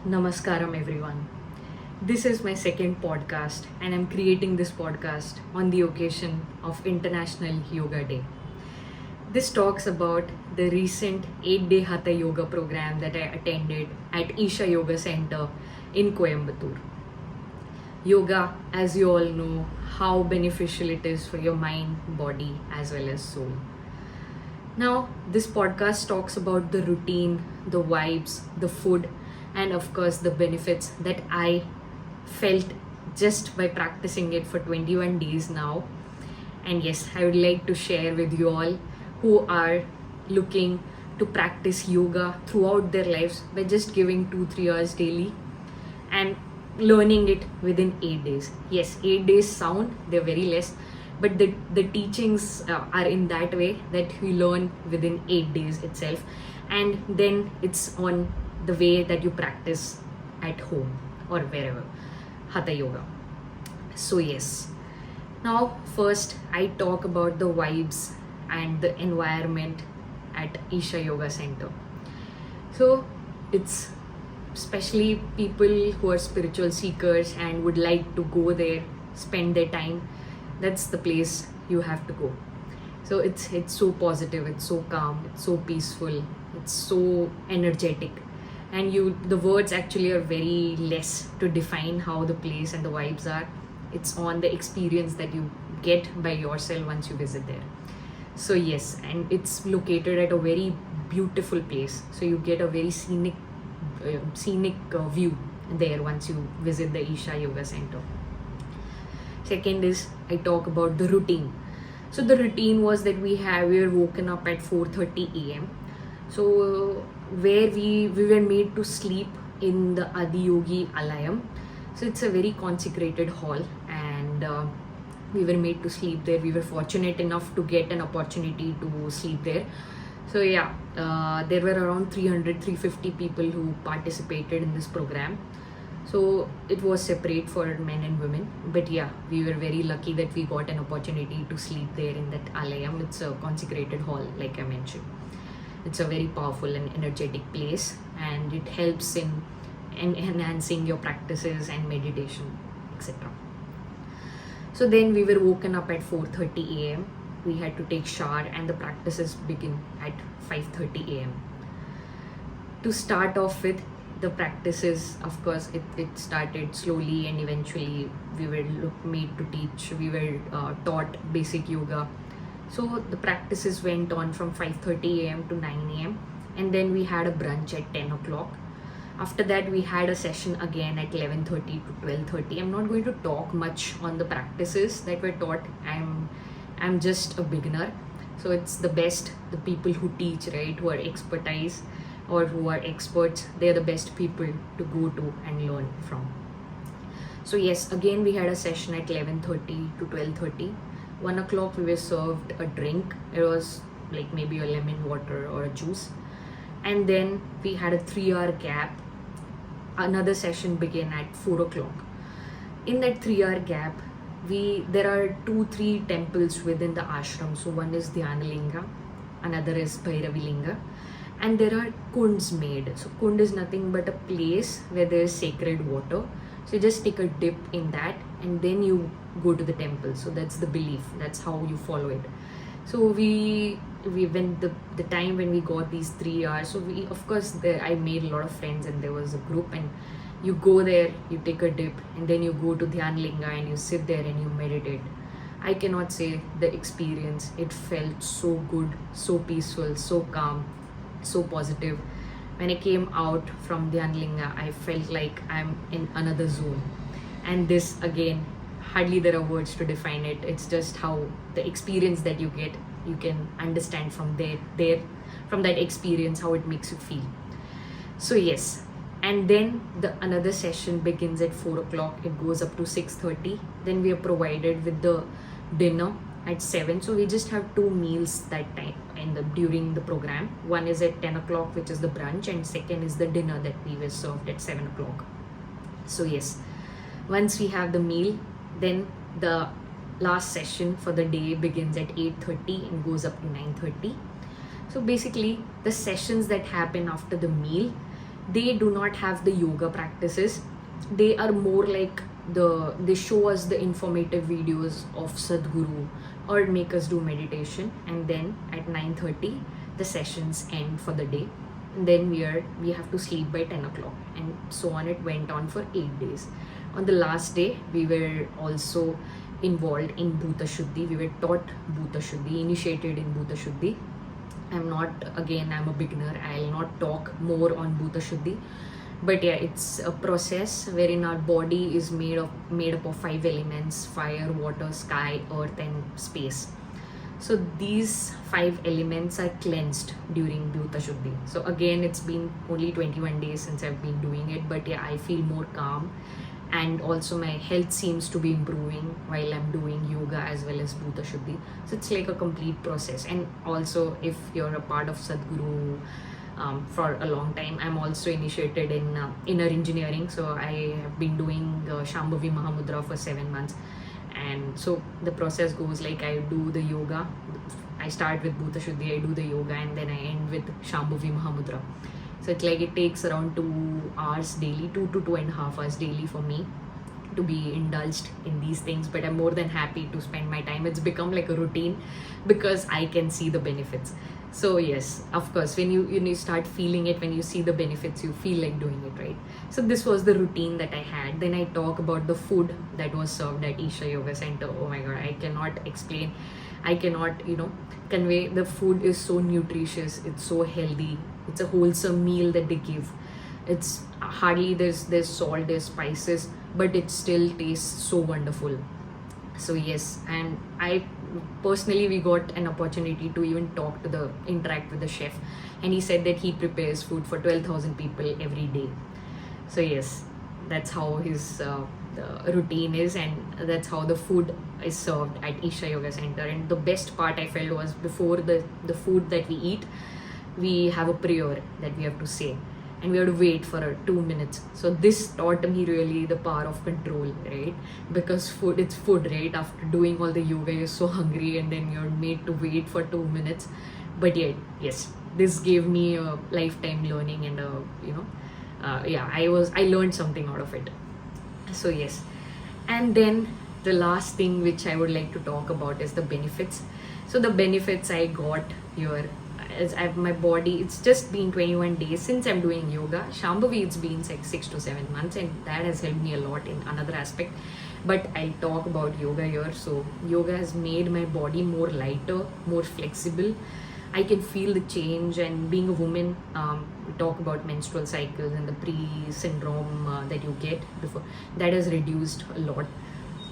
Namaskaram, everyone. This is my second podcast, and I'm creating this podcast on the occasion of International Yoga Day. This talks about the recent 8-day Hatha Yoga Program that I attended at Isha Yoga Center in Coimbatore. Yoga, as you all know, how beneficial it is for your mind, body, as well as soul. Now, this podcast talks about the routine, the vibes, the food, and of course, the benefits that I felt just by practicing it for 21 days now. And yes, I would like to share with you all who are looking to practice yoga throughout their lives by just giving 2-3 hours daily and learning it within 8 days. Yes, 8 days sound, they're very less, but the teachings are in that way that we learn within 8 days itself, and then it's on the way that you practice at home or wherever, Hatha Yoga. So yes, now first I talk about the vibes and the environment at Isha Yoga Center. So it's especially people who are spiritual seekers and would like to go there, spend their time. That's the place you have to go. So it's so positive, it's so calm, it's so peaceful, it's so energetic, and the words actually are very less to define how the place and the vibes are. It's on the experience that you get by yourself once you visit there. So yes, and it's located at a very beautiful place, so you get a very scenic view there once you visit the Isha Yoga Center. Second is, I talk about the routine. So the routine was that we were woken up at 4:30 a.m. So where we were made to sleep in the Adiyogi Alayam. So it's a very consecrated hall, and we were made to sleep there. We were fortunate enough to get an opportunity to sleep there. So yeah, there were around 350 people who participated in this program. So it was separate for men and women, but yeah, we were very lucky that we got an opportunity to sleep there in that Alayam. It's a consecrated hall, like I mentioned. It's a very powerful and energetic place, and it helps in enhancing your practices and meditation, etc. So then we were woken up at 4:30 a.m. We had to take shower, and the practices begin at 5:30 a.m. To start off with, the practices, of course, it started slowly, and eventually we were made to teach. We were taught basic yoga. So the practices went on from 5:30 a.m. to 9 a.m. and then we had a brunch at 10 o'clock. After that, we had a session again at 11:30 to 12:30. I'm not going to talk much on the practices that were taught. I'm just a beginner. So it's the best, the people who teach, right, who are expertise or who are experts, they're the best people to go to and learn from. So yes, again we had a session at 11:30 to 12:30. 1 o'clock we were served a drink. It was like maybe a lemon water or a juice. And then we had a 3-hour gap. Another session began at 4 o'clock. In that 3-hour gap, there are 2-3 temples within the ashram. So one is Dhyanalinga, another is Bhairavilinga, and there are kunds made. So kund is nothing but a place where there is sacred water. So you just take a dip in that and then you go to the temple. So that's the belief, that's how you follow it. So we when the time when we got these 3 hours, so we, of course, I made a lot of friends, and there was a group, and you go there, you take a dip, and then you go to Dhyanlinga and you sit there and you meditate. I cannot say the experience, it felt so good, so peaceful, so calm, so positive. When I came out from Dhyanlinga, I felt like I'm in another zone. And this, again, hardly there are words to define it. It's just how the experience that you get, you can understand from from that experience, how it makes you feel. So yes, and then another session begins at 4 o'clock. It goes up to 6:30. Then we are provided with the dinner at 7. So we just have 2 meals that time during the program. One is at 10 o'clock, which is the brunch, and second is the dinner that we were served at 7 o'clock. So yes, once we have the meal, then the last session for the day begins at 8:30 and goes up to 9:30. So basically, the sessions that happen after the meal, they do not have the yoga practices. They are more like they show us the informative videos of Sadhguru or make us do meditation, and then at 9:30 the sessions end for the day. And then we have to sleep by 10 o'clock, and so on. It went on for 8 days. On the last day we were also involved in Bhuta Shuddhi. We were taught Bhuta Shuddhi, initiated in Bhuta Shuddhi. I'm a beginner. I'll not talk more on Bhuta Shuddhi. But yeah, it's a process wherein our body is made up of 5 elements: fire, water, sky, earth, and space. So these 5 elements are cleansed during Bhuta Shuddhi. So again, it's been only 21 days since I've been doing it, but yeah, I feel more calm, and also my health seems to be improving while I'm doing yoga as well as Bhuta Shuddhi. So it's like a complete process. And also, if you're a part of Sadhguru for a long time, I'm also initiated in inner engineering. So I have been doing Shambhavi Mahamudra for 7 months. And so the process goes like, I do the yoga. I start with Bhuta Shuddhi, I do the yoga, and then I end with Shambhavi Mahamudra. So it's like it takes around 2 hours daily, 2 to 2.5 hours daily for me to be indulged in these things. But I'm more than happy to spend my time. It's become like a routine because I can see the benefits. So yes, of course, when you start feeling it, when you see the benefits, you feel like doing it, right? So this was the routine that I had. Then I talk about the food that was served at Isha Yoga Center. Oh my god, I cannot explain. I cannot, convey. The food is so nutritious. It's so healthy. It's a wholesome meal that they give. It's hardly there's salt, there's spices, but it still tastes so wonderful. So yes, and I personally, we got an opportunity to even interact with the chef, and he said that he prepares food for 12,000 people every day. So yes, that's how his the routine is, and that's how the food is served at Isha Yoga Center. And the best part I felt was, before the food that we eat, we have a prayer that we have to say, and we have to wait for 2 minutes. So this taught me really the power of control, right? Because it's food, right? After doing all the yoga, you're so hungry, and then you're made to wait for 2 minutes. But yet, yes, this gave me a lifetime learning, and I learned something out of it. So yes, and then the last thing which I would like to talk about is the benefits. So the benefits I got here, my body, it's just been 21 days since I'm doing yoga. Shambhavi, it's been like 6 to 7 months, and that has helped me a lot in another aspect. But I'll talk about yoga here. So yoga has made my body more lighter, more flexible. I can feel the change. And being a woman, we talk about menstrual cycles and the pre-syndrome that you get before. That has reduced a lot,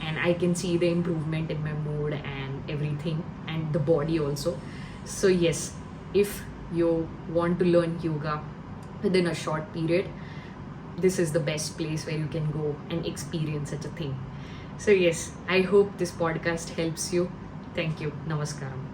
and I can see the improvement in my mood and everything, and the body also. So yes, if you want to learn yoga within a short period, this is the best place where you can go and experience such a thing. So yes, I hope this podcast helps you. Thank you. Namaskaram.